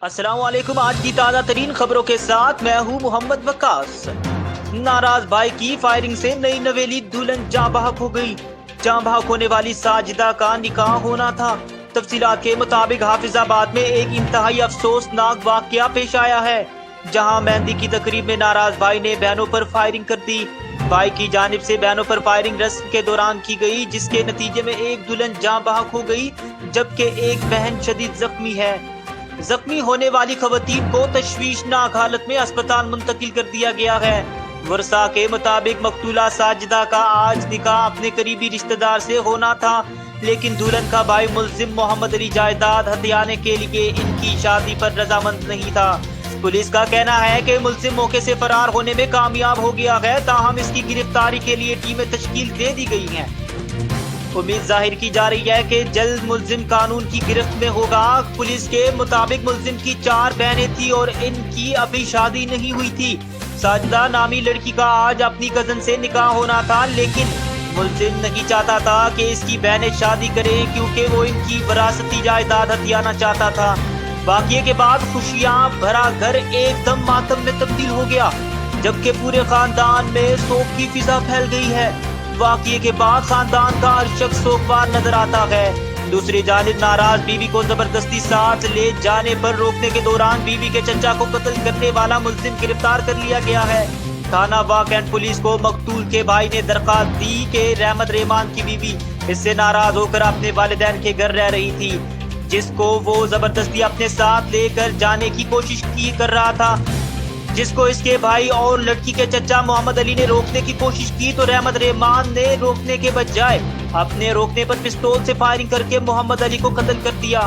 السلام علیکم۔ آج کی تازہ ترین خبروں کے ساتھ میں ہوں محمد وقاص۔ ناراض بھائی کی فائرنگ سے نئی نویلی دلہن جاں بحق ہو گئی۔ جاں بحق ہونے والی ساجدہ کا نکاح ہونا تھا۔ تفصیلات کے مطابق حافظ آباد میں ایک انتہائی افسوسناک واقعہ پیش آیا ہے، جہاں مہندی کی تقریب میں ناراض بھائی نے بہنوں پر فائرنگ کر دی۔ بھائی کی جانب سے بہنوں پر فائرنگ رسم کے دوران کی گئی، جس کے نتیجے میں ایک دلہن جاں بحق ہو گئی جبکہ ایک بہن شدید زخمی ہے۔ زخمی ہونے والی خواتین کو تشویشناک حالت میں اسپتال منتقل کر دیا گیا ہے۔ ورثاء کے مطابق مقتولہ ساجدہ کا آج نکاح اپنے قریبی رشتہ دار سے ہونا تھا، لیکن دلہن کا بھائی ملزم محمد علی جائیداد ہتھیانے کے لیے ان کی شادی پر رضامند نہیں تھا۔ پولیس کا کہنا ہے کہ ملزم موقع سے فرار ہونے میں کامیاب ہو گیا ہے، تاہم اس کی گرفتاری کے لیے ٹیمیں تشکیل دے دی گئی ہیں۔ امید ظاہر کی جا رہی ہے کہ جلد ملزم قانون کی گرفت میں ہوگا۔ پولیس کے مطابق ملزم کی 4 بہنیں تھیں اور ان کی ابھی شادی نہیں ہوئی تھی۔ ساجدہ نامی لڑکی کا آج اپنی کزن سے نکاح ہونا تھا، لیکن ملزم نہیں چاہتا تھا کہ اس کی بہنیں شادی کریں کیونکہ وہ ان کی وراثتی جائیداد ہتھیانا چاہتا تھا۔ واقعے کے بعد خوشیاں بھرا گھر ایک دم ماتم میں تبدیل ہو گیا، جبکہ پورے خاندان میں سوگ کی فضا پھیل گئی ہے۔ واقعے کے بعد خاندان کا ہر شخص سوگوار نظر آتا ہے۔ دوسری جانب ناراض بیوی کو زبردستی ساتھ لے جانے پر روکنے کے دوران بیوی کے چچا کو قتل کرنے والا ملزم گرفتار کر لیا گیا ہے۔ تھانہ واہ کینٹ پولیس کو مقتول کے بھائی نے درخواست دی کہ رحمت رحمان کی بیوی اس سے ناراض ہو کر اپنے والدین کے گھر رہ رہی تھی، جس کو وہ زبردستی اپنے ساتھ لے کر جانے کی کوشش کر رہا تھا، جس کو اس کے بھائی اور لڑکی کے چچا محمد علی نے روکنے کی کوشش کی تو رحمت رحمان نے روکنے کے بجائے اپنے روکنے پر پستول سے فائرنگ کر کے محمد علی کو قتل کر دیا۔